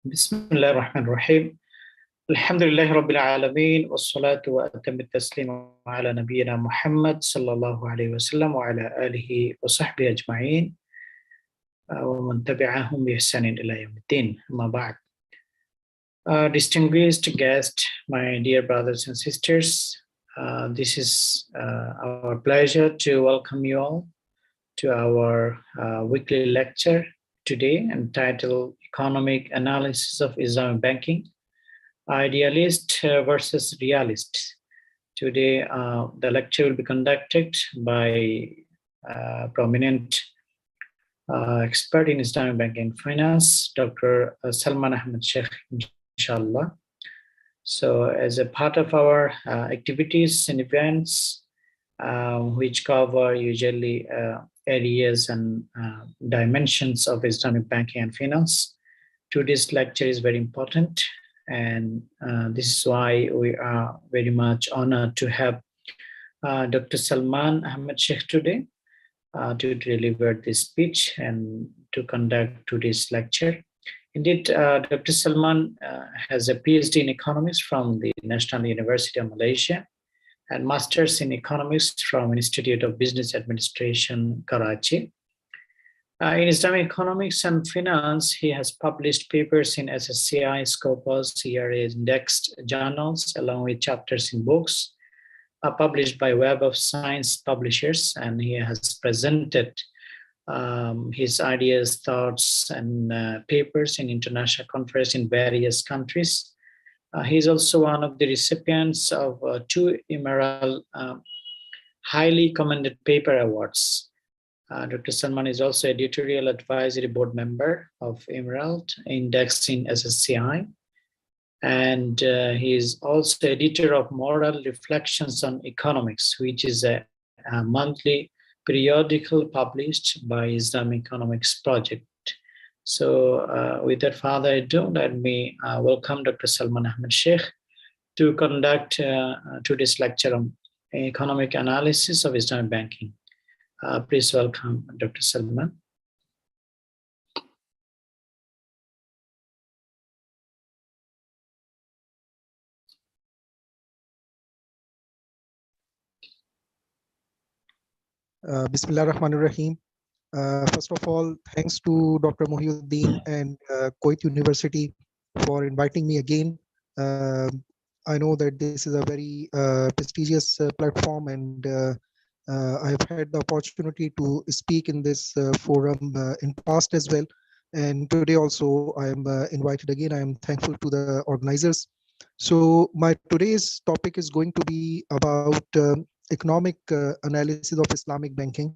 Bismillah ar-Rahman ar-Rahim. Alhamdulillah Rabbil Alameen. Wassalatu wa atam taslim ala nabiyyina Muhammad sallallahu alayhi wa sallam wa ala alihi wa sahbihi ajma'in wa man tabi'ahum bi ihsanin ila yawmiddin. Amma ba'd. Distinguished guest, my dear brothers and sisters, this is our pleasure to welcome you all to our weekly lecture today entitled Economic Analysis of Islamic Banking, Idealist versus Realist. Today, the lecture will be conducted by a prominent expert in Islamic banking and finance, Dr. Salman Ahmed Shaikh, inshallah. So as a part of our activities and events, which cover usually areas and dimensions of Islamic banking and finance, today's lecture is very important. And this is why we are very much honored to have Dr. Salman Ahmed Sheikh today to deliver this speech and to conduct today's lecture. Indeed, Dr. Salman has a PhD in economics from the National University of Malaysia and Masters in Economics from Institute of Business Administration, Karachi. In Islamic economics and finance, he has published papers in SSCI, Scopus, ERA indexed journals, along with chapters in books published by Web of Science publishers, and he has presented his ideas, thoughts, and papers in international conferences in various countries. He is also one of the recipients of two Emerald Highly Commended Paper Awards. Dr. Salman is also editorial advisory board member of Emerald, indexed in SSCI. And he is also editor of Moral Reflections on Economics, which is a monthly periodical published by Islamic Economics Project. So without further ado, let me welcome Dr. Salman Ahmed Sheikh to conduct today's lecture on economic analysis of Islamic banking. Please welcome Dr. Salman. Bismillah ar-Rahman ar-Rahim. First of all, thanks to Dr. Mohiuddin and Kuwait University for inviting me again. I know that this is a very prestigious platform, and I have had the opportunity to speak in this forum in past as well. And today also I am invited again. I am thankful to the organizers. So my today's topic is going to be about economic analysis of Islamic banking.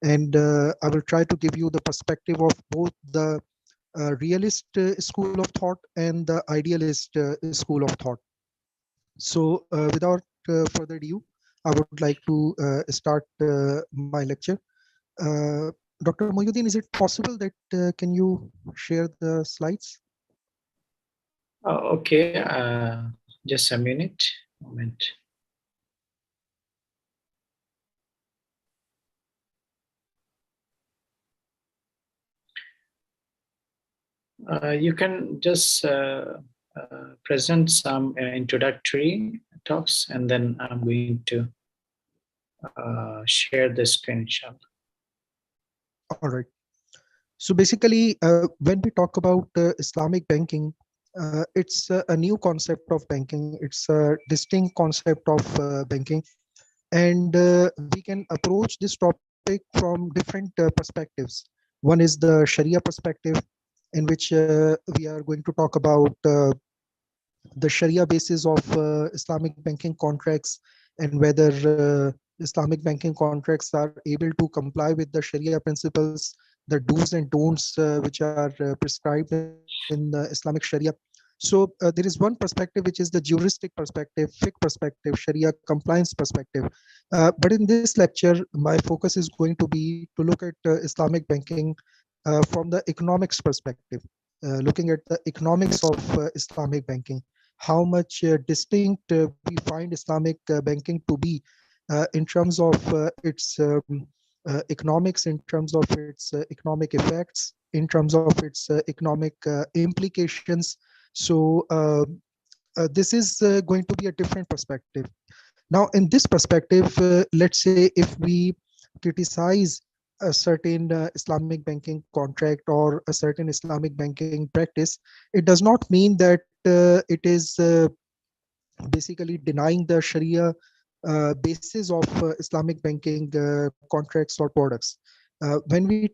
And I will try to give you the perspective of both the realist school of thought and the idealist school of thought. So without further ado, I would like to start my lecture. Dr. Mohiuddin, is it possible that can you share the slides? Okay, just a moment. You can just present some introductory talks, and then I'm going to share the screen, inshallah. All right. So basically, when we talk about Islamic banking, it's a new concept of banking. It's a distinct concept of banking. And we can approach this topic from different perspectives. One is the Sharia perspective, in which we are going to talk about the Sharia basis of Islamic banking contracts, and whether Islamic banking contracts are able to comply with the Sharia principles, the do's and don'ts which are prescribed in the Islamic Sharia. So there is one perspective, which is the juristic perspective, fiqh perspective, Sharia compliance perspective. But in this lecture, my focus is going to be to look at Islamic banking from the economics perspective, looking at the economics of Islamic banking, how much distinct we find Islamic banking to be in terms of its economics, in terms of its economic effects, in terms of its economic implications. So this is going to be a different perspective. Now, in this perspective, let's say if we criticize a certain Islamic banking contract or a certain Islamic banking practice, it does not mean that it is basically denying the Sharia basis of Islamic banking contracts or products. When we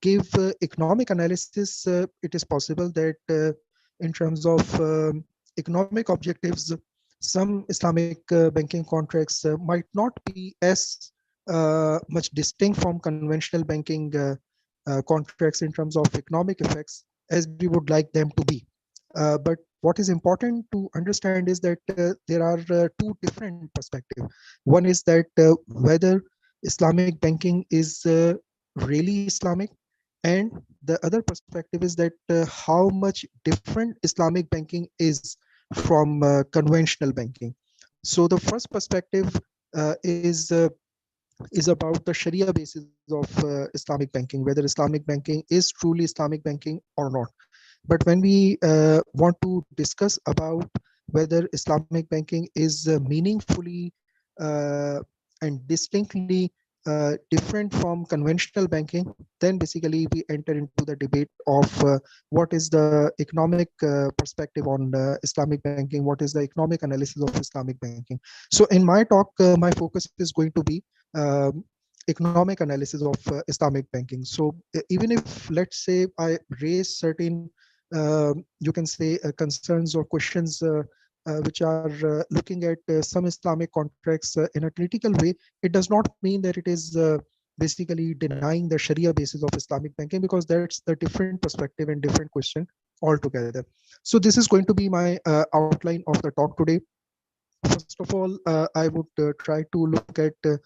give economic analysis, it is possible that in terms of economic objectives, some Islamic banking contracts might not be as much distinct from conventional banking contracts in terms of economic effects as we would like them to be. But what is important to understand is that there are two different perspectives. One is that whether Islamic banking is really Islamic, and the other perspective is that how much different Islamic banking is from conventional banking. So the first perspective is about the Sharia basis of Islamic banking, whether Islamic banking is truly Islamic banking or not. But when we want to discuss about whether Islamic banking is meaningfully and distinctly different from conventional banking, then basically we enter into the debate of what is the economic perspective on Islamic banking, what is the economic analysis of Islamic banking. So in my talk, my focus is going to be economic analysis of Islamic banking. So even if, let's say, I raise certain you can say concerns or questions which are looking at some Islamic contracts in a critical way, it does not mean that it is basically denying the Sharia basis of Islamic banking, because that's the different perspective and different question altogether. So this is going to be my outline of the talk today. First of all, I would try to look at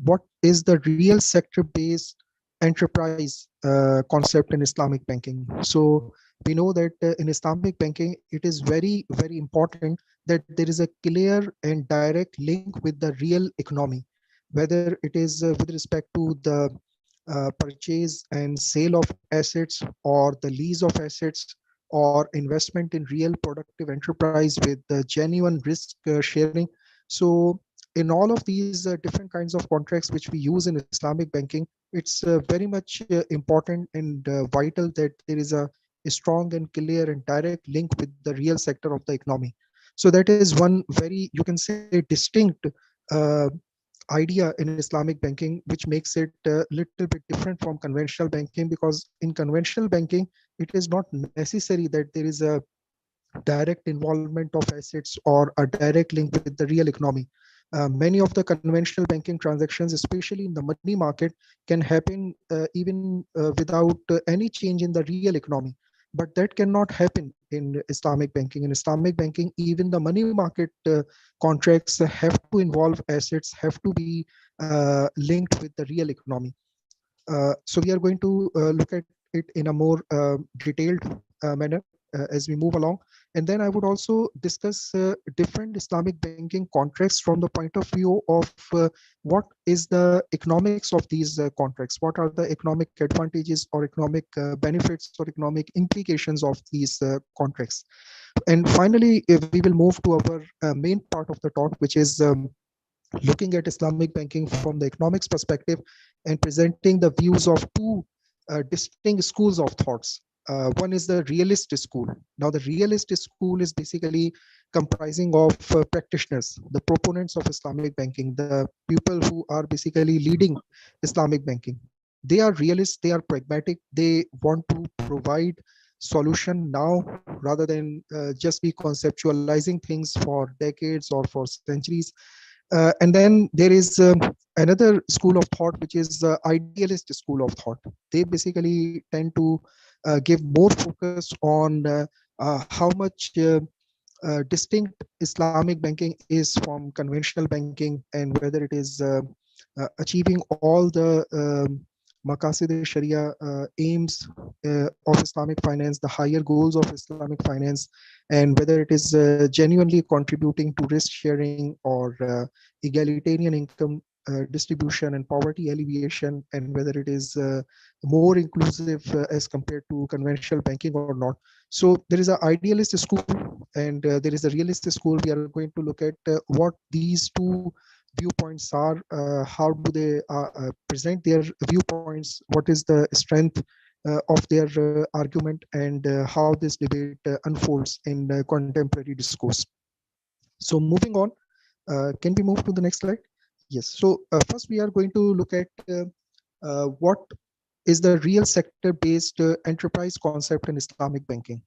what is the real sector-based enterprise concept in Islamic banking. So we know that in Islamic banking, it is very, very important that there is a clear and direct link with the real economy, whether it is with respect to the purchase and sale of assets, or the lease of assets, or investment in real productive enterprise with genuine risk sharing. So in all of these different kinds of contracts which we use in Islamic banking, it's very much important and vital that there is a strong and clear and direct link with the real sector of the economy. So that is one very, you can say, distinct uh, idea in Islamic banking, which makes it a little bit different from conventional banking, because in conventional banking, it is not necessary that there is a direct involvement of assets or a direct link with the real economy. Many of the conventional banking transactions, especially in the money market, can happen even without any change in the real economy. But that cannot happen in Islamic banking. In Islamic banking, even the money market contracts have to involve assets, have to be linked with the real economy. So we are going to look at it in a more detailed manner as we move along. And then I would also discuss different Islamic banking contracts from the point of view of what is the economics of these contracts, what are the economic advantages or economic benefits or economic implications of these contracts. And finally, we will move to our main part of the talk, which is looking at Islamic banking from the economics perspective and presenting the views of two distinct schools of thoughts. One is the realist school. Now, the realist school is basically comprising of practitioners, the proponents of Islamic banking, the people who are basically leading Islamic banking. They are realists, they are pragmatic, they want to provide solution now rather than just be conceptualizing things for decades or for centuries. And then there is another school of thought, which is the idealist school of thought. They basically tend to give more focus on how much distinct Islamic banking is from conventional banking, and whether it is achieving all the Maqasid Sharia aims of Islamic finance, the higher goals of Islamic finance, and whether it is genuinely contributing to risk sharing or egalitarian income distribution and poverty alleviation, and whether it is more inclusive as compared to conventional banking or not. So there is an idealist school and there is a realist school. We are going to look at what these two viewpoints are, how do they present their viewpoints, what is the strength of their argument, and how this debate unfolds in contemporary discourse. So moving on, can we move to the next slide? Yes. So first we are going to look at what is the real sector-based enterprise concept in Islamic banking.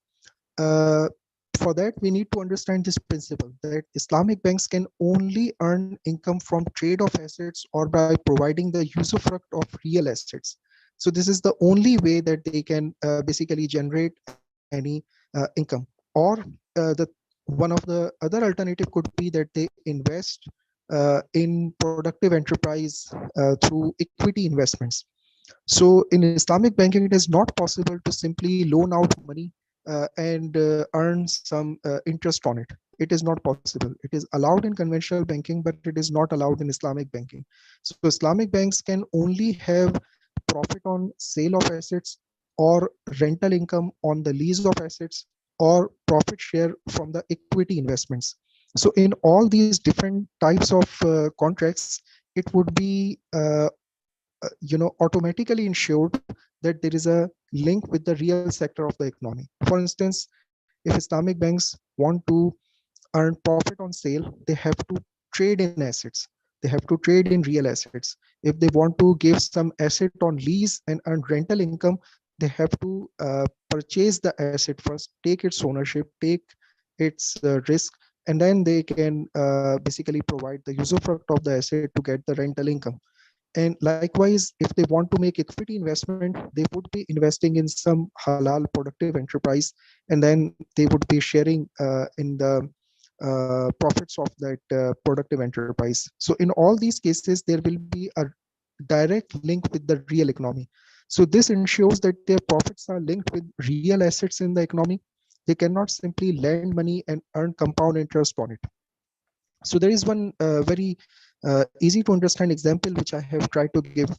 Uh, for that, we need to understand this principle that Islamic banks can only earn income from trade of assets or by providing the usufruct of real assets. So this is the only way that they can basically generate any income. Or the one of the other alternative could be that they invest in productive enterprise through equity investments. So in Islamic banking, it is not possible to simply loan out money and earn some interest on it. It is not possible. It is allowed in conventional banking, but it is not allowed in Islamic banking. So Islamic banks can only have profit on sale of assets or rental income on the lease of assets or profit share from the equity investments. So in all these different types of contracts, it would be automatically ensured that there is a link with the real sector of the economy. For instance, if Islamic banks want to earn profit on sale, they have to trade in assets. They have to trade in real assets. If they want to give some asset on lease and earn rental income, they have to purchase the asset first, take its ownership, take its risk, and then they can basically provide the usufruct of the asset to get the rental income. And likewise, if they want to make equity investment, they would be investing in some halal productive enterprise, and then they would be sharing in the profits of that productive enterprise. So in all these cases, there will be a direct link with the real economy. So this ensures that their profits are linked with real assets in the economy. They cannot simply lend money and earn compound interest on it. So there is one very easy to understand example which I have tried to give,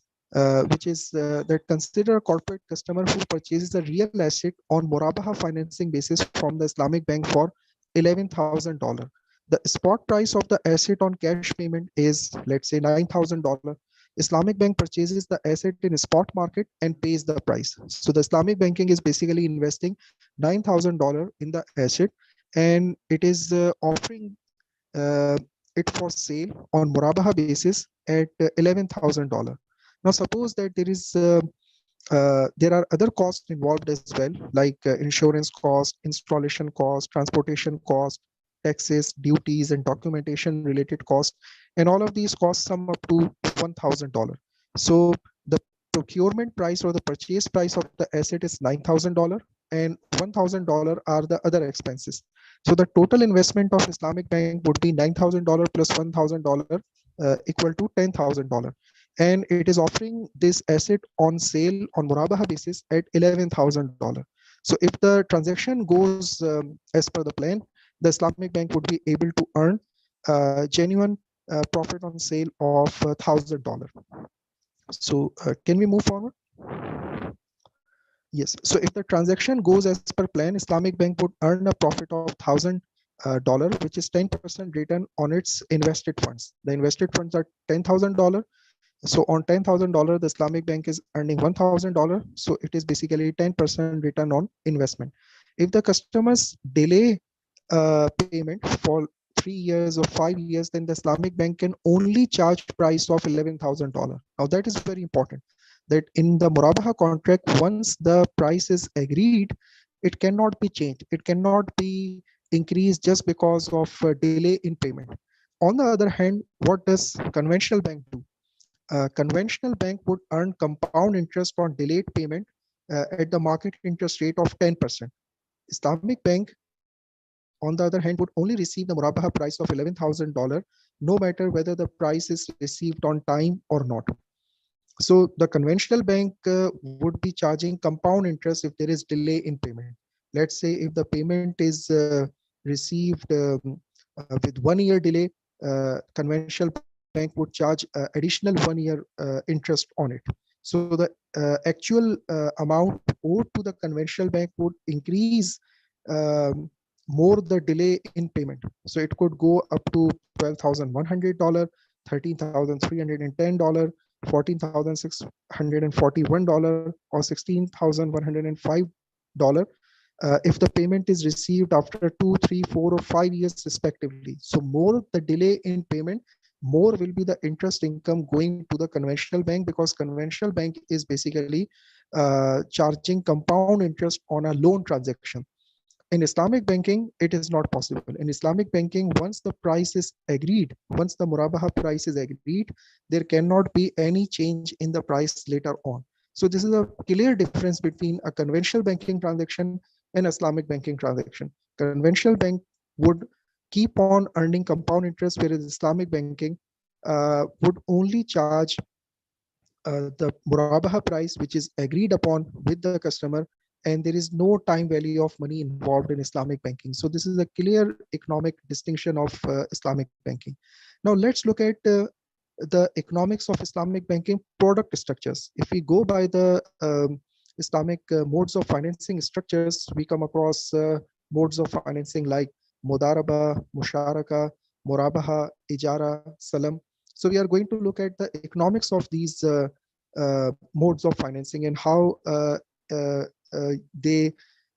which is that consider a corporate customer who purchases a real asset on Morabaha financing basis from the Islamic bank for $11,000. The spot price of the asset on cash payment is, let's say, $9,000. Islamic bank purchases the asset in a spot market and pays the price. So the Islamic banking is basically investing $9,000 in the asset, and it is offering uh, it for sale on Murabaha basis at $11,000. Now, suppose that there are other costs involved as well, like insurance cost, installation cost, transportation cost, taxes, duties, and documentation related costs. And all of these costs sum up to $1,000. So the procurement price or the purchase price of the asset is $9,000, and $1,000 are the other expenses. So the total investment of Islamic bank would be $9,000 plus $1,000 equal to $10,000, and it is offering this asset on sale on Murabaha basis at $11,000. So if the transaction goes as per the plan, the Islamic bank would be able to earn genuine profit on sale of $1,000. So can we move forward? Yes. So if the transaction goes as per plan, Islamic bank would earn a profit of $1,000, which is 10% return on its invested funds. The invested funds are $10,000. So on $10,000, the Islamic bank is earning $1,000. So it is basically 10% return on investment. If the customers delay payment for 3 years or 5 years, then the Islamic bank can only charge price of $11,000. Now that is very important, that in the Murabaha contract, once the price is agreed, it cannot be changed. It cannot be increased just because of delay in payment. On the other hand, what does conventional bank do? Conventional bank would earn compound interest on delayed payment at the market interest rate of 10%. Islamic bank, on the other hand, would only receive the Murabaha price of $11,000, no matter whether the price is received on time or not. So the conventional bank would be charging compound interest if there is delay in payment. Let's say if the payment is received with 1 year delay, conventional bank would bank would charge additional 1 year interest on it. So the actual amount owed to the conventional bank would increase um, more the delay in payment. So it could go up to $12,100, $13,310, $14,641, or $16,105 if the payment is received after 2, 3, 4, or 5 years respectively. So more the delay in payment, more will be the interest income going to the conventional bank, because conventional bank is basically charging compound interest on a loan transaction. In Islamic banking, it is not possible. In Islamic banking, once the price is agreed, once the murabaha price is agreed, there cannot be any change in the price later on. So this is a clear difference between a conventional banking transaction and Islamic banking transaction. Conventional bank would keep on earning compound interest, whereas Islamic banking would only charge the murabaha price which is agreed upon with the customer, and there is no time value of money involved in Islamic banking. So this is a clear economic distinction of Islamic banking. Now let's look at the economics of Islamic banking product structures. If we go by the Islamic modes of financing structures, we come across modes of financing like mudaraba, musharaka, murabaha, ijara, salam. So we are going to look at the economics of these modes of financing and how uh, they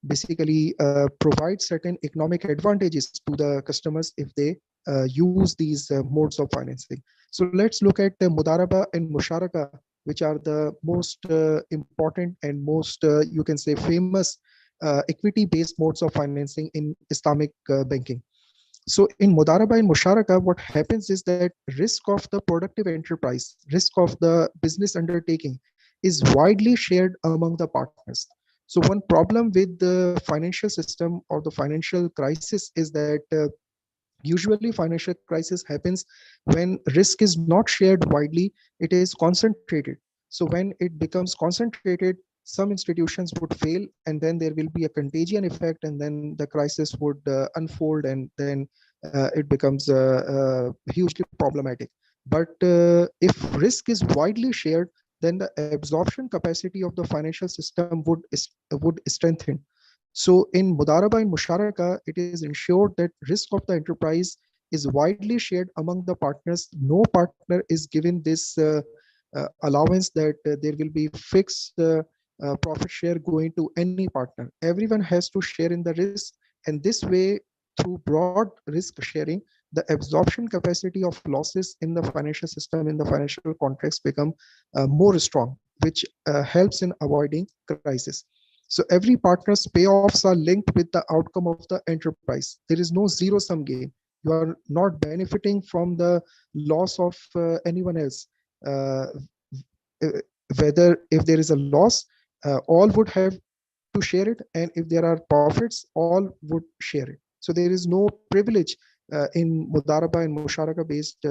basically provide certain economic advantages to the customers if they use these modes of financing. So let's look at mudaraba and musharaka, which are the most important and most, you can say, famous equity-based modes of financing in Islamic banking. So in Mudaraba and Musharaka, what happens is that risk of the productive enterprise, risk of the business undertaking is widely shared among the partners. So one problem with the financial system or the financial crisis is that usually financial crisis happens when risk is not shared widely, it is concentrated. So when it becomes concentrated, some institutions would fail, and then there will be a contagion effect, and then the crisis would unfold, and then it becomes hugely problematic. But if risk is widely shared, then the absorption capacity of the financial system would strengthen. So in Mudaraba and Musharaka, it is ensured that risk of the enterprise is widely shared among the partners. No partner is given this allowance that there will be fixed profit share going to any partner. Everyone has to share in the risk, and this way, through broad risk sharing, the absorption capacity of losses in the financial system, in the financial contracts, become more strong, which helps in avoiding crisis. So every partner's payoffs are linked with the outcome of the enterprise. There is no zero sum game. You are not benefiting from the loss of anyone else. Uh, Whether if there is a loss, all would have to share it, and if there are profits, all would share it. So there is no privilege in Mudaraba and Musharaka based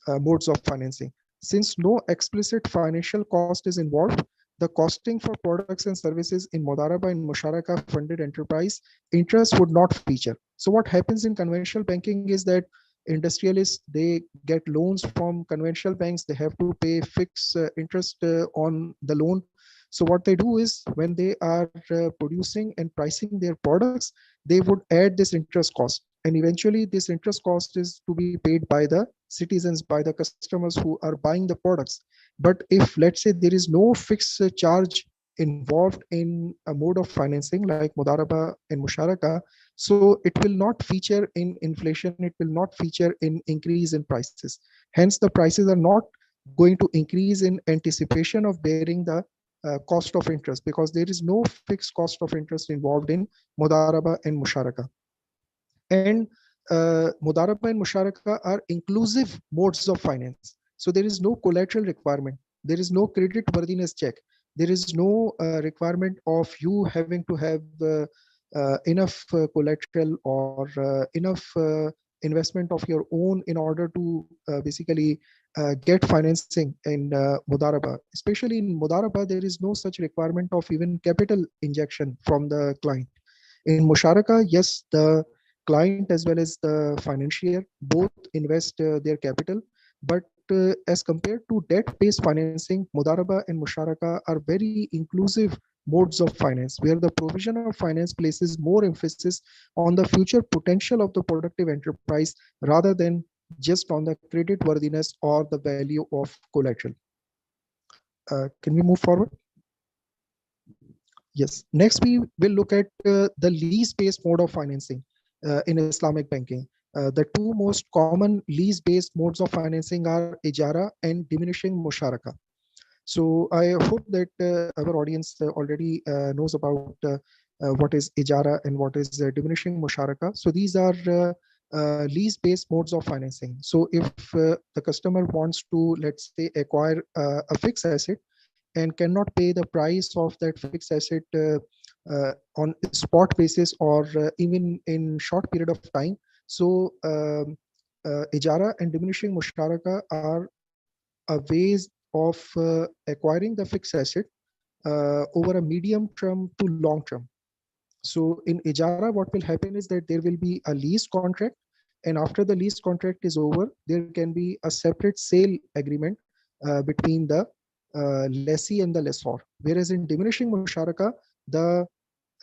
modes of financing. Since no explicit financial cost is involved, the costing for products and services in Mudaraba and Musharaka funded enterprise interest would not feature. So what happens in conventional banking is that industrialists, they get loans from conventional banks, they have to pay fixed interest on the loan. So what they do is, when they are producing and pricing their products, they would add this interest cost, and eventually this interest cost is to be paid by the citizens, by the customers who are buying the products. But if, let's say, there is no fixed charge involved in a mode of financing like Mudaraba and Musharaka, so it will not feature in inflation, it will not feature in increase in prices. Hence the prices are not going to increase in anticipation of bearing the cost of interest, because there is no fixed cost of interest involved in Mudaraba and Musharaka. And Mudaraba and Musharaka are inclusive modes of finance. So there is no collateral requirement. There is no credit worthiness check. There is no requirement of you having to have enough collateral or enough investment of your own in order to basically get financing in Mudaraba. Especially in Mudaraba, there is no such requirement of even capital injection from the client. In Musharaka, yes, the client as well as the financier both invest their capital, But as compared to debt-based financing, mudaraba and musharaka are very inclusive modes of finance, where the provision of finance places more emphasis on the future potential of the productive enterprise rather than just on the credit worthiness or the value of collateral. Can we move forward? Yes. Next, we will look at the lease-based mode of financing in Islamic banking. The two most common lease-based modes of financing are ijara and diminishing musharaka. So I hope that our audience already knows about what is ijara and what is diminishing musharaka. So these are lease-based modes of financing. So if the customer wants to, let's say, acquire a fixed asset and cannot pay the price of that fixed asset on spot basis or even in short period of time. So ijara and diminishing musharaka are a ways of acquiring the fixed asset over a medium term to long term. So in ijara, what will happen is that there will be a lease contract, and after the lease contract is over, there can be a separate sale agreement between the lessee and the lessor. Whereas in diminishing musharaka, the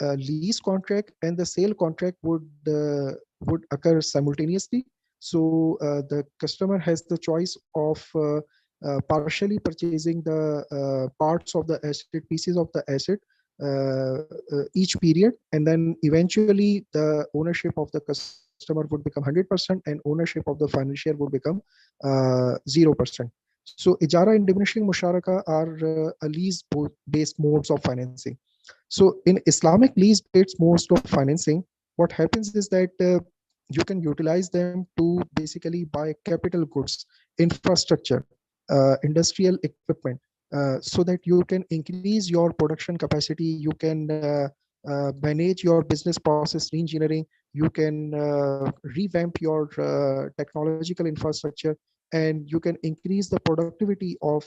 lease contract and the sale contract would occur simultaneously. So the customer has the choice of partially purchasing the parts of the asset, pieces of the asset each period, and then eventually the ownership of the customer would become 100% and ownership of the financier would become 0%. So ijara and diminishing musharaka are a lease based modes of financing. So in Islamic lease-based modes of financing, what happens is that you can utilize them to basically buy capital goods, infrastructure, industrial equipment, so that you can increase your production capacity. You can manage your business process reengineering. You can revamp your technological infrastructure, and you can increase the productivity of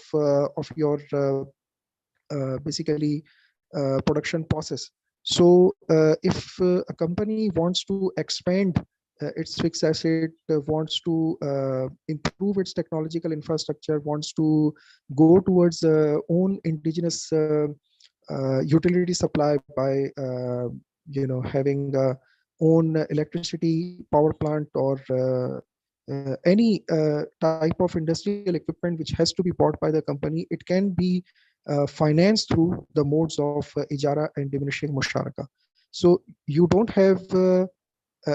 your basically production process. So if a company wants to expand its fixed asset, wants to improve its technological infrastructure, wants to go towards own indigenous utility supply by having own electricity power plant or any type of industrial equipment which has to be bought by the company, it can be financed through the modes of ijara and diminishing musharaka. So you don't have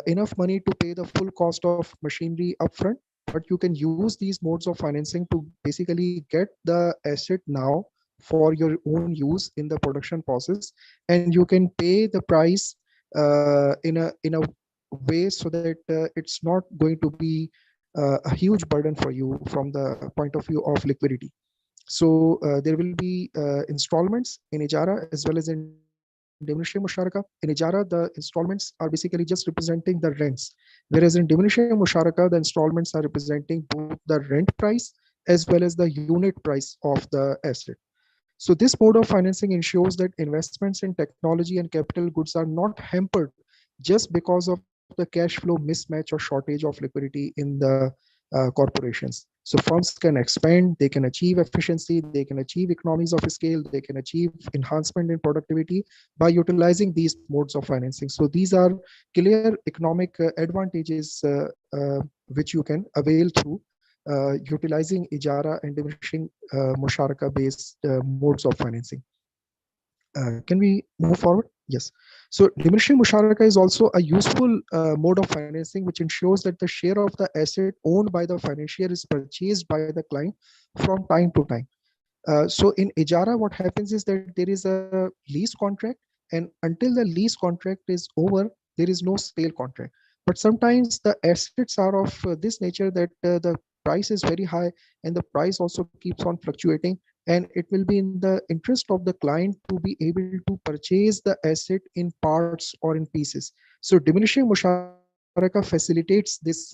enough money to pay the full cost of machinery upfront, but you can use these modes of financing to basically get the asset now for your own use in the production process, and you can pay the price in a way so that it's not going to be a huge burden for you from the point of view of liquidity. So there will be installments in ijara as well as in diminishing musharaka. In ijara, the installments are basically just representing the rents, whereas in diminishing musharaka, the installments are representing both the rent price as well as the unit price of the asset. So this mode of financing ensures that investments in technology and capital goods are not hampered just because of the cash flow mismatch or shortage of liquidity in the corporations. So firms can expand, they can achieve efficiency, they can achieve economies of scale, they can achieve enhancement in productivity by utilizing these modes of financing. So these are clear economic advantages which you can avail through utilizing ijara and diminishing musharaka based modes of financing. Can we move forward? Yes. So diminishing musharaka is also a useful mode of financing which ensures that the share of the asset owned by the financier is purchased by the client from time to time. So in ijara, what happens is that there is a lease contract, and until the lease contract is over, there is no sale contract. But sometimes the assets are of this nature that the price is very high, and the price also keeps on fluctuating. And it will be in the interest of the client to be able to purchase the asset in parts or in pieces. So diminishing musharaka facilitates this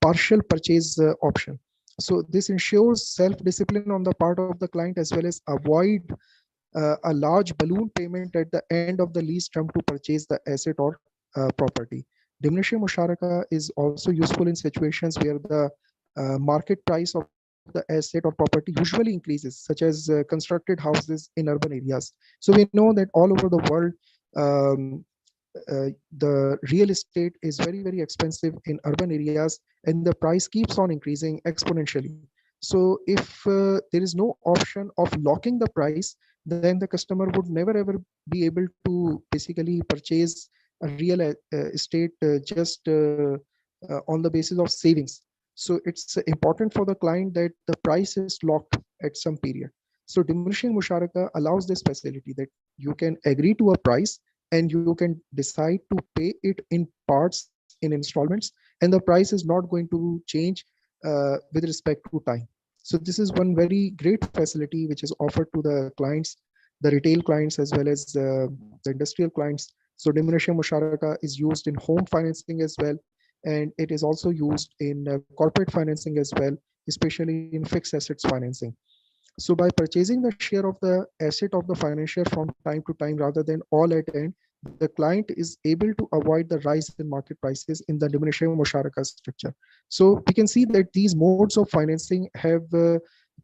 partial purchase option. So this ensures self-discipline on the part of the client as well as avoid a large balloon payment at the end of the lease term to purchase the asset or property. Diminishing musharaka is also useful in situations where the market price of the asset or property usually increases, such as constructed houses in urban areas. So we know that all over the world, um, the real estate is very, very expensive in urban areas, and the price keeps on increasing exponentially. So if there is no option of locking the price, then the customer would never ever be able to basically purchase a real estate just on the basis of savings. So it's important for the client that the price is locked at some period. So diminishing musharaka allows this facility that you can agree to a price and you can decide to pay it in parts, in installments, and the price is not going to change with respect to time. So this is one very great facility which is offered to the clients, the retail clients as well as the industrial clients. So diminishing musharaka is used in home financing as well, and it is also used in corporate financing as well, especially in fixed assets financing. So by purchasing the share of the asset of the financier from time to time rather than all at end, the client is able to avoid the rise in market prices in the diminishing musharaka structure. So we can see that these modes of financing have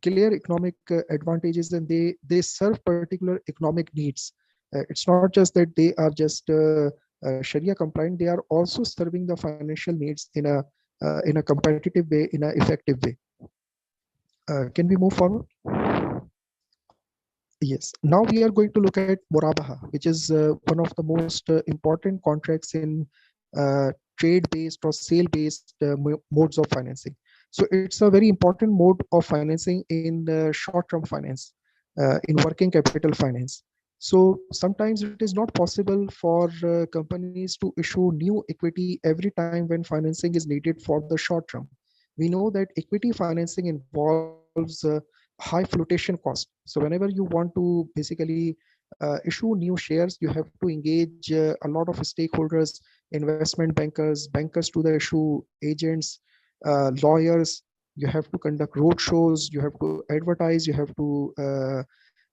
clear economic advantages, and they serve particular economic needs. It's not just that they are just Sharia compliant; they are also serving the financial needs in a competitive way, in an effective way. Can we move forward? Yes. Now we are going to look at Murabaha, which is one of the most important contracts in trade-based or sale-based modes of financing. So it's a very important mode of financing in short-term finance, in working capital finance. So sometimes it is not possible for companies to issue new equity every time when financing is needed for the short term. We know that equity financing involves high flotation cost. So whenever you want to basically issue new shares, you have to engage a lot of stakeholders, investment bankers, bankers to the issue, agents, lawyers. You have to conduct road shows, you have to advertise, you have to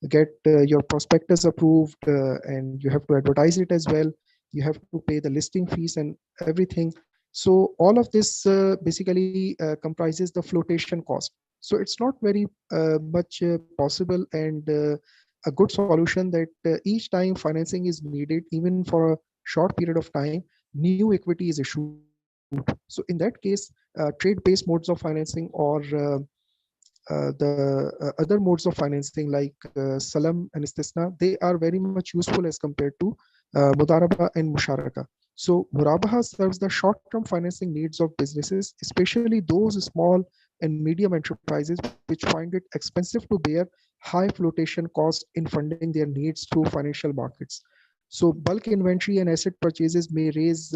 get your prospectus approved, and you have to advertise it as well. You have to pay the listing fees and everything. So all of this basically comprises the flotation cost. So it's not very much possible and a good solution that each time financing is needed, even for a short period of time, new equity is issued. So in that case, trade-based modes of financing or the other modes of financing like salam and istisna, they are very much useful as compared to mudaraba and musharaka. So murabaha serves the short-term financing needs of businesses, especially those small and medium enterprises which find it expensive to bear high flotation costs in funding their needs through financial markets. So bulk inventory and asset purchases may raise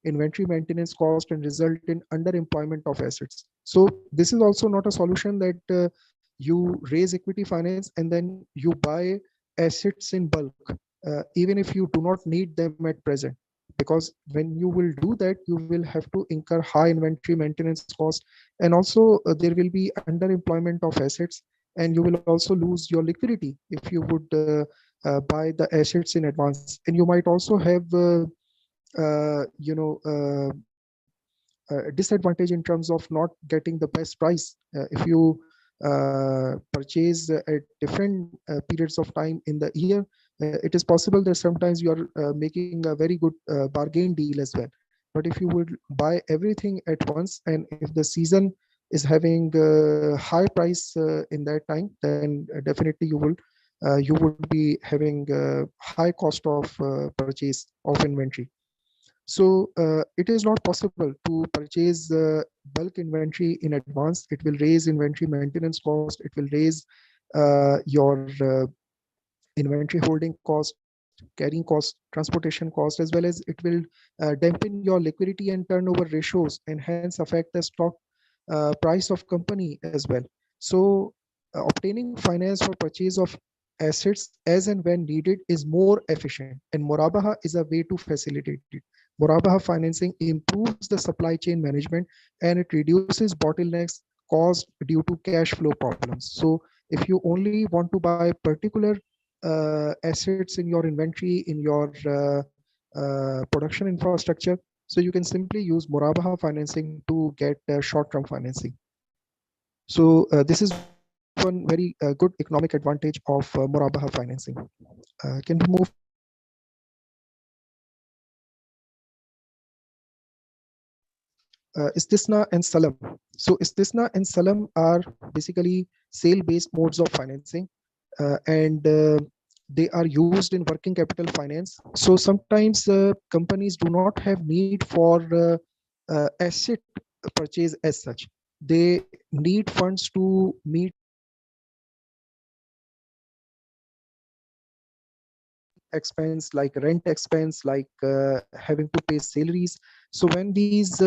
inventory maintenance cost and result in underemployment of assets. So this is also not a solution that you raise equity finance and then you buy assets in bulk, even if you do not need them at present. Because when you will do that, you will have to incur high inventory maintenance cost, and also there will be underemployment of assets, and you will also lose your liquidity if you would buy the assets in advance. And you might also have you know disadvantage in terms of not getting the best price if you purchase at different periods of time in the year. It is possible that sometimes you are making a very good bargain deal as well. But if you would buy everything at once, and if the season is having high price in that time, then definitely you would be having high cost of purchase of inventory. So it is not possible to purchase bulk inventory in advance. It will raise inventory maintenance cost. It will raise your inventory holding cost, carrying cost, transportation cost, as well as it will dampen your liquidity and turnover ratios, and hence affect the stock price of company as well. So obtaining finance for purchase of assets as and when needed is more efficient, and Murabaha is a way to facilitate it. Murabaha financing improves the supply chain management, and it reduces bottlenecks caused due to cash flow problems. So if you only want to buy particular assets in your inventory, in your production infrastructure, so you can simply use Murabaha financing to get short-term financing. So this is one very good economic advantage of Murabaha financing. Can we move to the next slide? Istisna and Salam. So Istisna and Salam are basically sale-based modes of financing, and they are used in working capital finance. So sometimes companies do not have need for asset purchase as such. They need funds to meet expense like rent expense, like having to pay salaries. So when these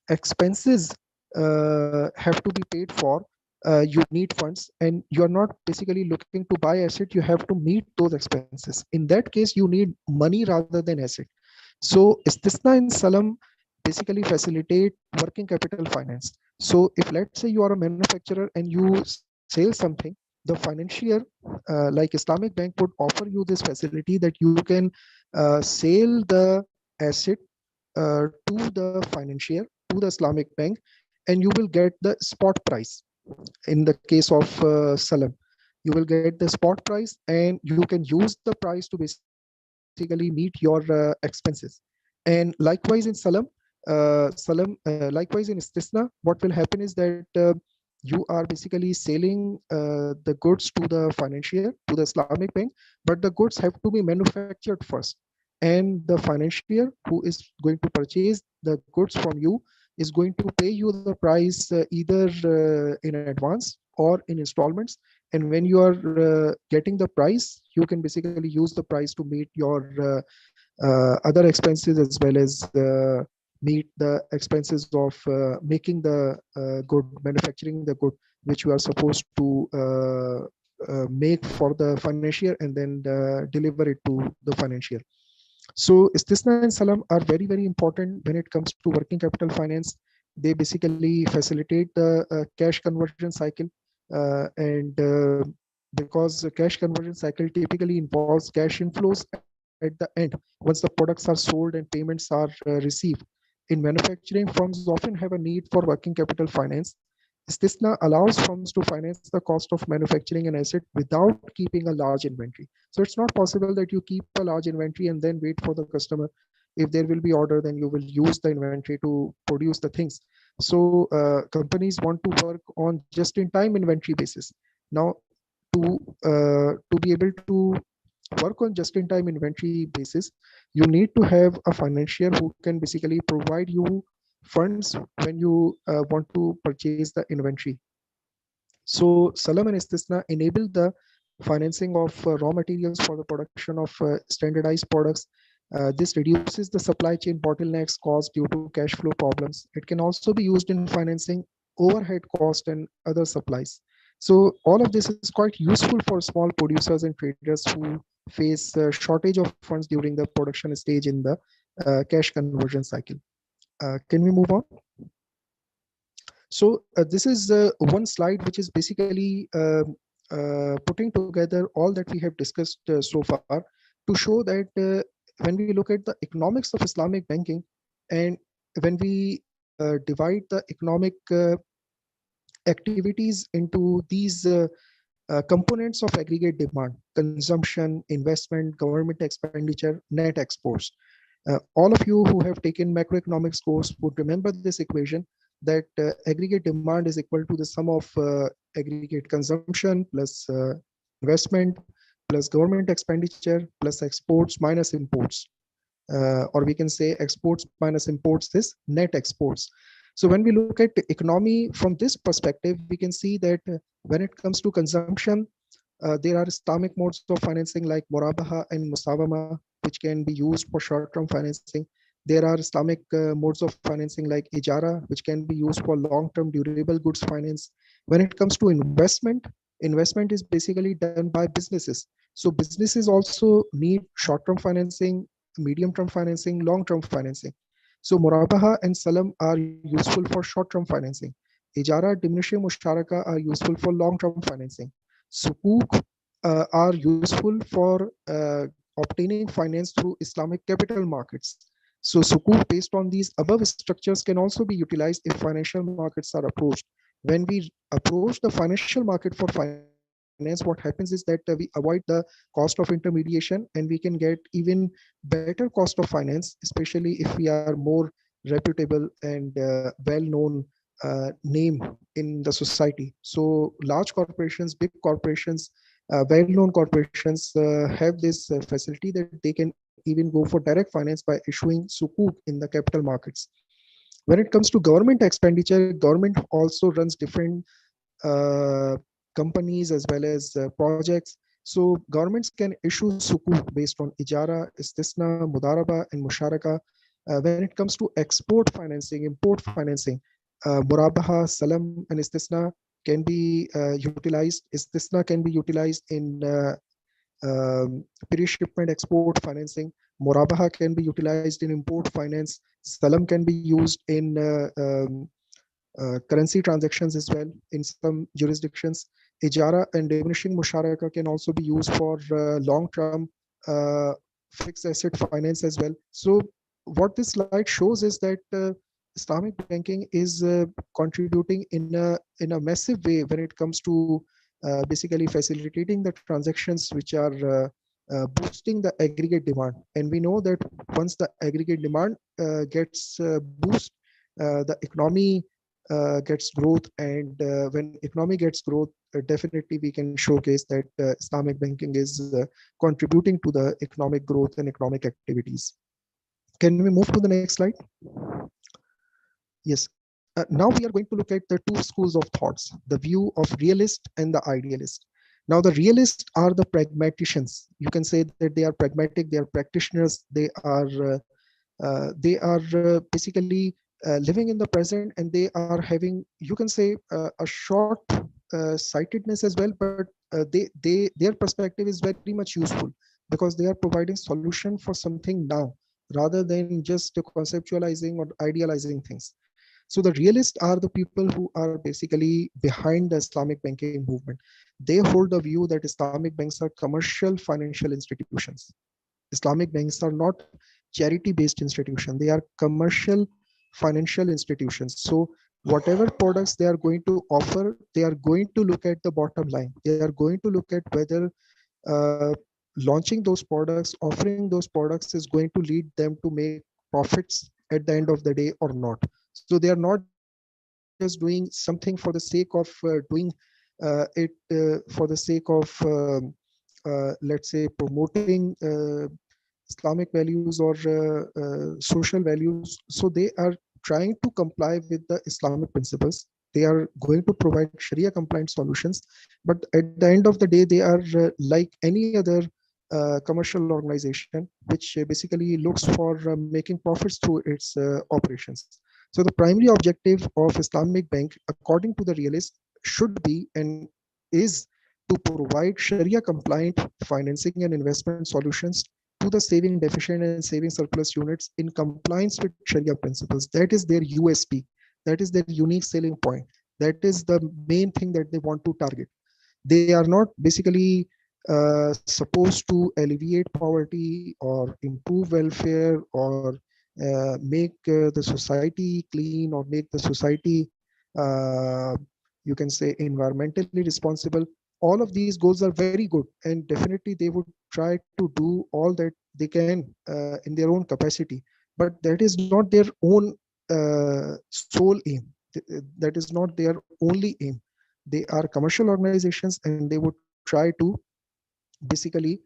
expenses have to be paid for, you need funds, and you're not basically looking to buy asset, you have to meet those expenses. In that case, you need money rather than asset. So Istisna and Salam basically facilitate working capital finance. So if let's say you are a manufacturer and you sell something, the financier like Islamic Bank would offer you this facility that you can sell the asset to the financier, to the Islamic Bank, and you will get the spot price. In the case of Salam, you will get the spot price, and you can use the price to basically meet your expenses. And likewise in Salam, likewise in Istisna, what will happen is that you are basically selling the goods to the financier, to the Islamic Bank, but the goods have to be manufactured first. And the financier who is going to purchase the goods from you is going to pay you the price either in advance or in installments. And when you are getting the price, you can basically use the price to meet your other expenses, as well as meet the expenses of making the good, manufacturing the good, which you are supposed to make for the financier and then deliver it to the financier. So Istisna and Salam are very, very important when it comes to working capital finance. They basically facilitate the cash conversion cycle, and because the cash conversion cycle typically involves cash inflows at the end once the products are sold and payments are received. In manufacturing, firms often have a need for working capital finance. Istisna allows firms to finance the cost of manufacturing an asset without keeping a large inventory. So it's not possible that you keep a large inventory and then wait for the customer. If there will be order, then you will use the inventory to produce the things. So companies want to work on just-in-time inventory basis. Now, to be able to work on just-in-time inventory basis, you need to have a financier who can basically provide you funds when you want to purchase the inventory. So Salam and Istisna enable the financing of raw materials for the production of standardized products. This reduces the supply chain bottlenecks caused due to cash flow problems. It can also be used in financing overhead cost and other supplies. So all of this is quite useful for small producers and traders who face shortage of funds during the production stage in the cash conversion cycle. Can we move on? So this is one slide which is basically putting together all that we have discussed so far to show that when we look at the economics of Islamic banking, and when we divide the economic activities into these components of aggregate demand: consumption, investment, government expenditure, net exports. All of you who have taken macroeconomics course would remember this equation, that aggregate demand is equal to the sum of aggregate consumption plus investment plus government expenditure plus exports minus imports. Or we can say exports minus imports is net exports. So when we look at the economy from this perspective, we can see that when it comes to consumption, there are Islamic modes of financing like Murabaha and Musawama, which can be used for short-term financing. There are Islamic modes of financing like Ijara, which can be used for long-term durable goods finance. When it comes to investment, investment is basically done by businesses. So businesses also need short-term financing, medium-term financing, long-term financing. So Murabaha and Salam are useful for short-term financing. Ijara, Dimnishe, Musharaka are useful for long-term financing. Sukuk are useful for obtaining finance through Islamic capital markets. So Sukuk based on these above structures can also be utilized if financial markets are approached. When we approach the financial market for finance, what happens is that we avoid the cost of intermediation, and we can get even better cost of finance, especially if we are more reputable and well-known name in the society. So large corporations, big corporations, well-known corporations have this facility that they can even go for direct finance by issuing sukuk in the capital markets. When it comes to government expenditure, government also runs different uh, companies as well as projects. So governments can issue sukuk based on ijara, istisna, mudaraba, and musharaka. When it comes to export financing, import financing, murabaha, salam, and istisna can be utilized. Istisna can be utilized in pre-shipment export financing. Murabaha can be utilized in import finance. Salam can be used in currency transactions as well in some jurisdictions. Ijara and diminishing musharaka can also be used for long-term uh, fixed asset finance as well. So what this slide shows is that Islamic banking is contributing in a massive way when it comes to basically facilitating the transactions which are boosting the aggregate demand. And we know that once the aggregate demand gets boost, the economy gets growth, and when economy gets growth, definitely we can showcase that Islamic banking is contributing to the economic growth and economic activities. Can we move to the next slide? Yes. Now we are going to look at the two schools of thoughts, the view of realist and the idealist. Now the realists are the pragmaticians. You can say that they are pragmatic, they are practitioners, they are basically living in the present, and they are having, you can say, a short sightedness as well, but their perspective is very much useful because they are providing solution for something now rather than just conceptualizing or idealizing things. So the realists are the people who are basically behind the Islamic banking movement. They hold the view that Islamic banks are commercial financial institutions. Islamic banks are not charity-based institutions. They are commercial financial institutions. So whatever products they are going to offer, they are going to look at the bottom line. They are going to look at whether uh, launching those products, offering those products is going to lead them to make profits at the end of the day or not. So they are not just doing something for the sake of doing it for the sake of let's say promoting Islamic values or social values. So they are trying to comply with the Islamic principles. They are going to provide Sharia compliant solutions, but at the end of the day, they are like any other commercial organization, which basically looks for making profits through its operations. So the primary objective of Islamic Bank, according to the realist, should be and is to provide Sharia compliant financing and investment solutions to the saving deficient and saving surplus units in compliance with Sharia principles. That is their USP. That is their unique selling point. That is the main thing that they want to target. They are not basically supposed to alleviate poverty or improve welfare or make the society clean or make the society, uh, you can say, environmentally responsible. All of these goals are very good, and definitely they would try to do all that they can in their own capacity. But that is not their own sole aim. That is not their only aim. They are commercial organizations, and they would try to basically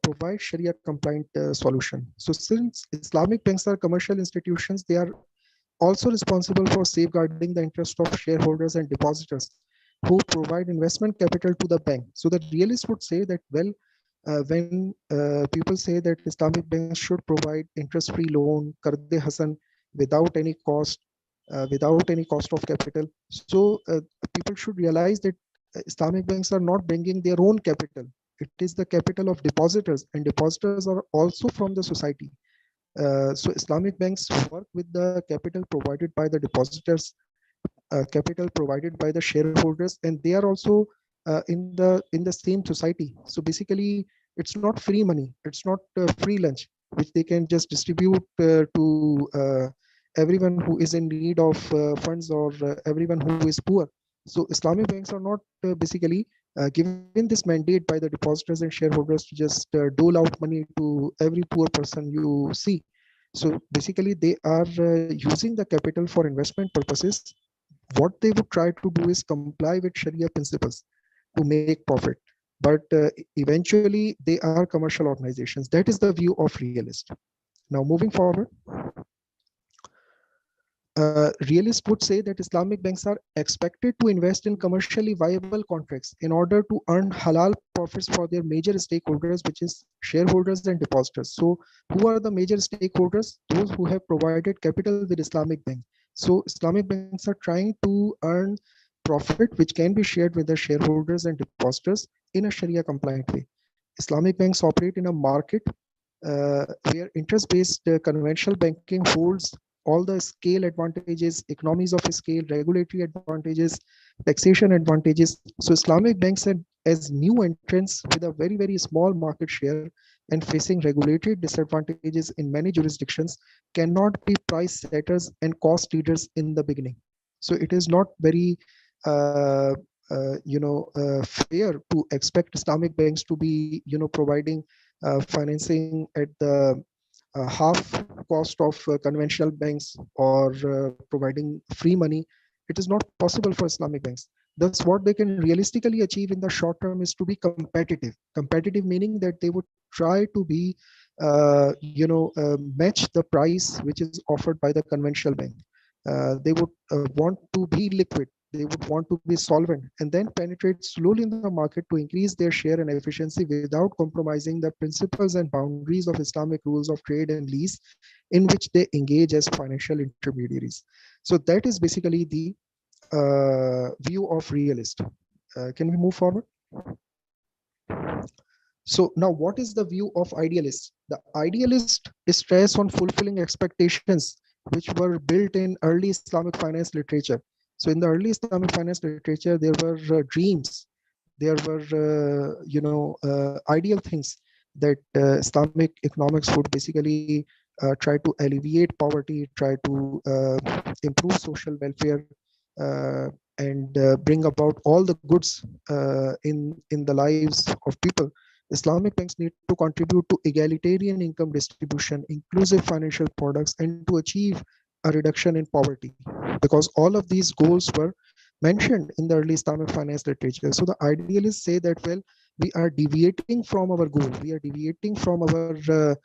provide Sharia compliant solution. So since Islamic banks are commercial institutions, they are also responsible for safeguarding the interest of shareholders and depositors who provide investment capital to the bank. So the realist would say that, well, when people say that Islamic banks should provide interest-free loan, Karde Hasan, without any cost, without any cost of capital. So people should realize that Islamic banks are not bringing their own capital. It is the capital of depositors, and depositors are also from the society. So Islamic banks work with the capital provided by the depositors, capital provided by the shareholders, and they are also in the same society. So basically, it's not free money. It's not free lunch, which they can just distribute to everyone who is in need of funds, or everyone who is poor. So Islamic banks are not basically given this mandate by the depositors and shareholders to just dole out money to every poor person you see. So basically, they are using the capital for investment purposes. What they would try to do is comply with Sharia principles to make profit. But eventually, they are commercial organizations. That is the view of realist. Now, moving forward, realists would say that Islamic banks are expected to invest in commercially viable contracts in order to earn halal profits for their major stakeholders, which is shareholders and depositors. So, who are the major stakeholders? Those who have provided capital with Islamic bank. So, Islamic banks are trying to earn profit which can be shared with the shareholders and depositors in a Sharia compliant way. Islamic banks operate in a market where interest-based conventional banking holds all the scale advantages, economies of scale, regulatory advantages, taxation advantages. So Islamic banks as new entrants with a very, very small market share and facing regulatory disadvantages in many jurisdictions cannot be price setters and cost leaders in the beginning. So it is not very fair to expect Islamic banks to be providing financing at the half cost of conventional banks, or providing free money. It is not possible for Islamic banks. Thus, what they can realistically achieve in the short term is to be competitive. Competitive meaning that they would try to be, match the price which is offered by the conventional bank. They would want to be liquid. They would want to be solvent and then penetrate slowly in the market to increase their share and efficiency without compromising the principles and boundaries of Islamic rules of trade and lease in which they engage as financial intermediaries. So that is basically the view of realist. Can we move forward? So now, what is the view of idealists? The idealist stress on fulfilling expectations which were built in early Islamic finance literature. So in the early Islamic finance literature, there were dreams, there were ideal things that Islamic economics would basically try to alleviate poverty, try to improve social welfare, and bring about all the goods in the lives of people. Islamic banks need to contribute to egalitarian income distribution, inclusive financial products, and to achieve a reduction in poverty, because all of these goals were mentioned in the early Islamic finance literature. So the idealists say that, well, we are deviating from our goal, we are deviating from our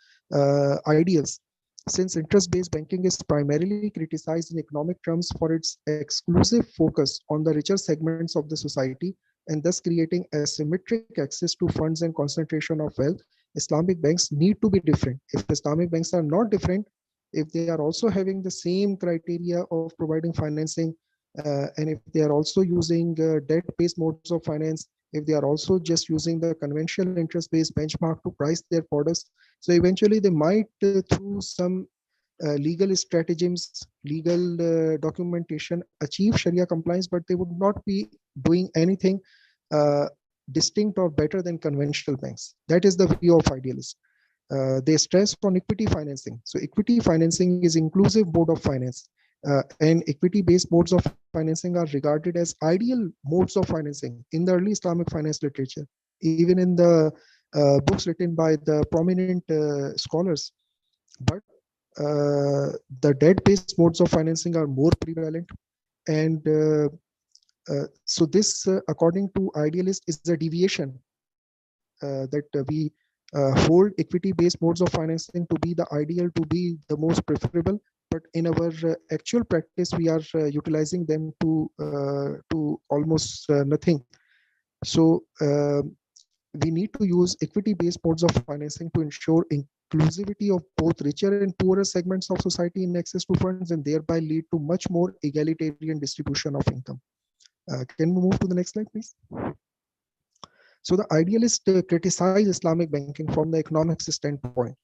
ideals. Since interest-based banking is primarily criticized in economic terms for its exclusive focus on the richer segments of the society, and thus creating asymmetric access to funds and concentration of wealth, Islamic banks need to be different. If Islamic banks are not different, if they are also having the same criteria of providing financing, and if they are also using debt-based modes of finance, if they are also just using the conventional interest-based benchmark to price their products, so eventually they might, through some legal stratagems, legal documentation, achieve Sharia compliance, but they would not be doing anything uh, distinct or better than conventional banks. That is the view of idealists. They stress on equity financing. So equity financing is inclusive mode of finance, and equity-based modes of financing are regarded as ideal modes of financing in the early Islamic finance literature, even in the books written by the prominent scholars. But the debt-based modes of financing are more prevalent, and so this, according to idealists, is a deviation that we hold equity-based modes of financing to be the ideal, to be the most preferable. But in our actual practice, we are utilizing them to almost nothing. So we need to use equity-based modes of financing to ensure inclusivity of both richer and poorer segments of society in access to funds, and thereby lead to much more egalitarian distribution of income. Can we move to the next slide, please? So the idealists criticize Islamic banking from the economics standpoint.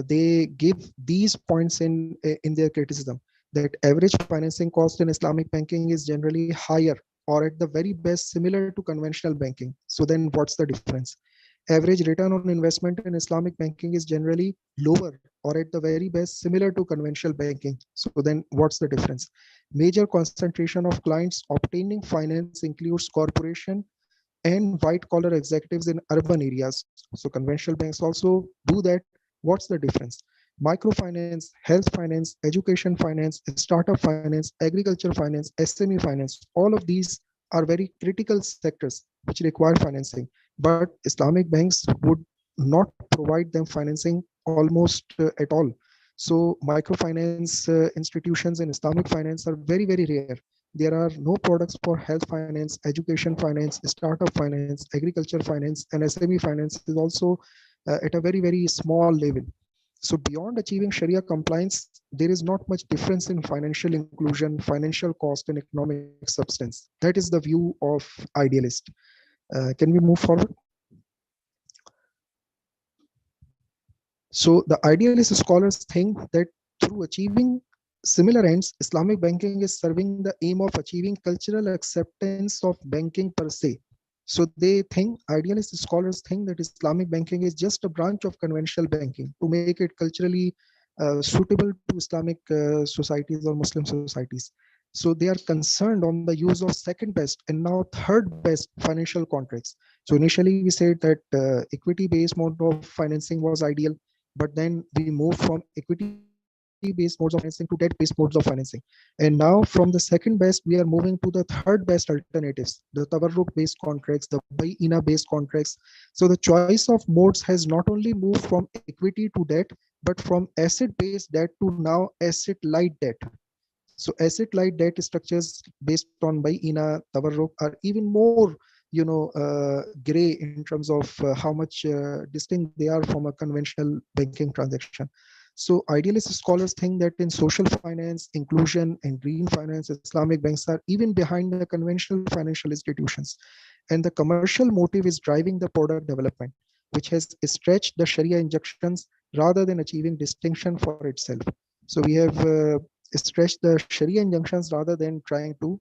They give these points in their criticism, that average financing cost in Islamic banking is generally higher, or at the very best similar to conventional banking. So then what's the difference? Average return on investment in Islamic banking is generally lower, or at the very best similar to conventional banking. So then what's the difference? Major concentration of clients obtaining finance includes corporation and white collar executives in urban areas. So conventional banks also do that. What's the difference? Microfinance, health finance, education finance, startup finance, agriculture finance, SME finance, all of these are very critical sectors which require financing. But Islamic banks would not provide them financing almost at all. So microfinance institutions in Islamic finance are very, very rare. There are no products for health finance, education finance, startup finance, agriculture finance, and SME finance is also at a very, very small level. So beyond achieving Sharia compliance, there is not much difference in financial inclusion, financial cost, and economic substance. That is the view of Idealist. Can we move forward? So the Idealist scholars think that through achieving similar ends, Islamic banking is serving the aim of achieving cultural acceptance of banking per se. So they think, Idealist scholars think that Islamic banking is just a branch of conventional banking to make it culturally suitable to Islamic societies or Muslim societies. So they are concerned on the use of second best and now third best financial contracts. So initially we said that equity based mode of financing was ideal, but then we moved from equity based modes of financing to debt based modes of financing. And now from the second best, we are moving to the third best alternatives, the tawarruk based contracts, the bay'ina based contracts. So the choice of modes has not only moved from equity to debt, but from asset based debt to now asset light debt. So asset light debt structures based on bay'ina, tawarruk are even more, gray in terms of how much distinct they are from a conventional banking transaction. So idealist scholars think that in social finance, inclusion, and green finance, Islamic banks are even behind the conventional financial institutions. And the commercial motive is driving the product development, which has stretched the Sharia injunctions rather than achieving distinction for itself. So we have stretched the Sharia injunctions rather than trying to,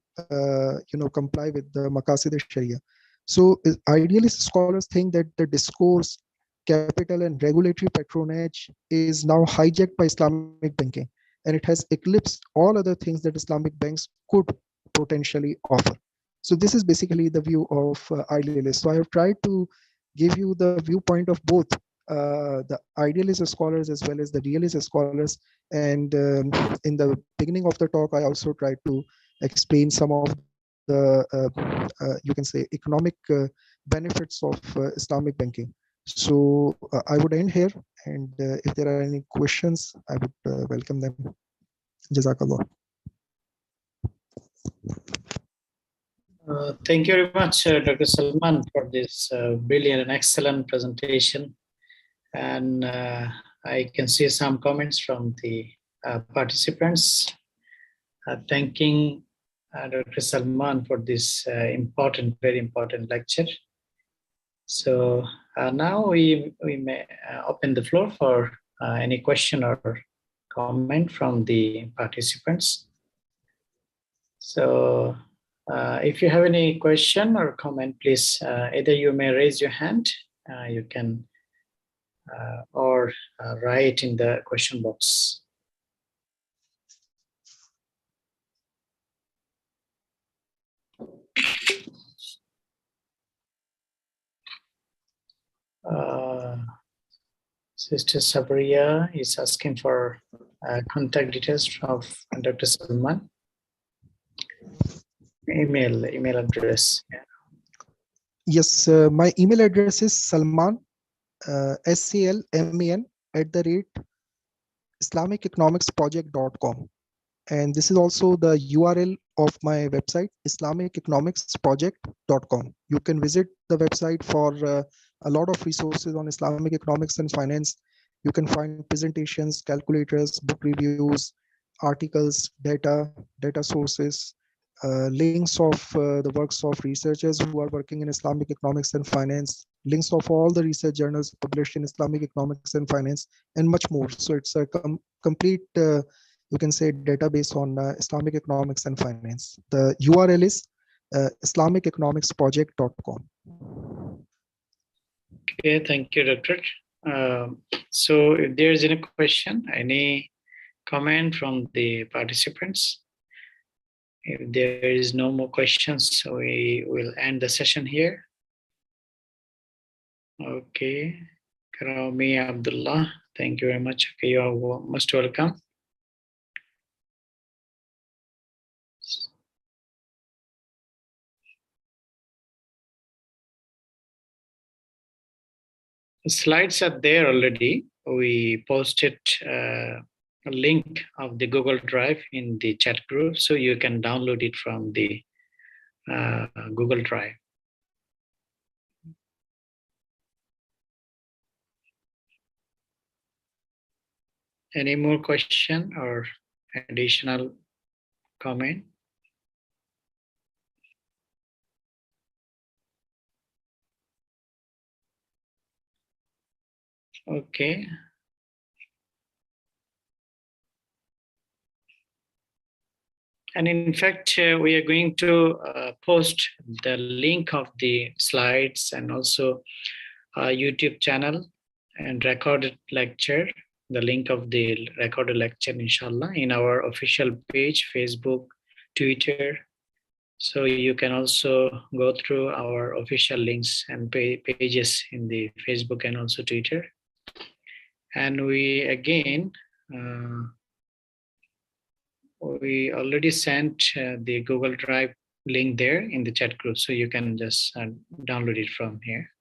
comply with the maqasid Sharia. So idealist scholars think that the discourse, capital, and regulatory patronage is now hijacked by Islamic banking, and it has eclipsed all other things that Islamic banks could potentially offer. So this is basically the view of idealists. So I have tried to give you the viewpoint of both the idealist scholars as well as the realist scholars. And in the beginning of the talk, I also tried to explain some of the, you can say, economic benefits of Islamic banking. So I would end here, and if there are any questions, I would welcome them. Jazakallah. Thank you very much, Dr. Salman, for this brilliant and excellent presentation. And I can see some comments from the participants thanking Dr. Salman for this important, very important lecture. So now we may open the floor for any question or comment from the participants. So if you have any question or comment, please either you may raise your hand, you can, or write in the question box. Sister Sabria is asking for contact details of Dr. Salman. Email address. Yeah. Yes, my email address is Salman, SALMAN @Islamiceconomicsproject.com. And this is also the URL of my website, islamiceconomicsproject.com. You can visit the website for a lot of resources on Islamic economics and finance. You can find presentations, calculators, book reviews, articles, data sources, links of the works of researchers who are working in Islamic economics and finance, links of all the research journals published in Islamic economics and finance, and much more. So it's a complete, you can say, database on Islamic economics and finance. The URL is islamiceconomicsproject.com. Okay, thank you, Doctor. So if there is any question, any comment from the participants, if there is no more questions, we will end the session here. Okay, Karami Abdullah, thank you very much. Okay, you are most welcome. The slides are there already. We posted a link of the Google Drive in the chat group, so you can download it from the Google Drive. Any more question or additional comment? Okay. And in fact, we are going to post the link of the slides and also YouTube channel and recorded lecture, the link of the recorded lecture, inshallah, in our official page, Facebook, Twitter. So you can also go through our official links and pages in the Facebook and also Twitter. And we again, we already sent the Google Drive link there in the chat group, so you can just download it from here.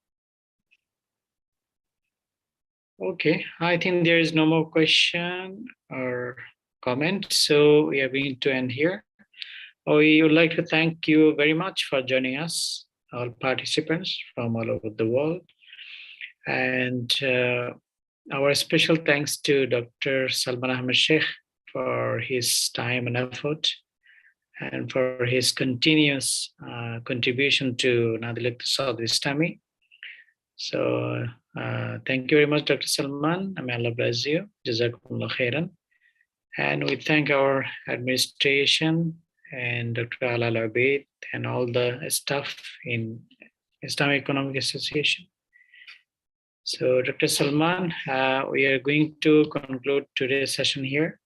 Okay, I think there is no more question or comment, so we are going to end here. We would like to thank you very much for joining us, all participants from all over the world. And our special thanks to Dr. Salman Ahmed Shaikh for his time and effort and for his continuous contribution to Nadilat South Islami. So thank you very much, Dr. Salman. May Allah bless you. Jazakumullah khairan. And we thank our administration and Dr. Alal Ubaid and all the staff in Islamic Economic Association. So Dr. Salman, we are going to conclude today's session here.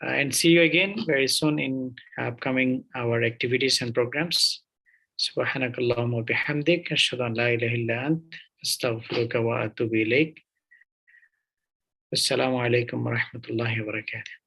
And see you again very soon in upcoming our activities and programs. Subhanakallahumma bihamdik, ashhadu an la ilaha illa ant, astaghfiruka wa atubu ilayk. Assalamu alaikum wa rahmatullahi wa barakatuh.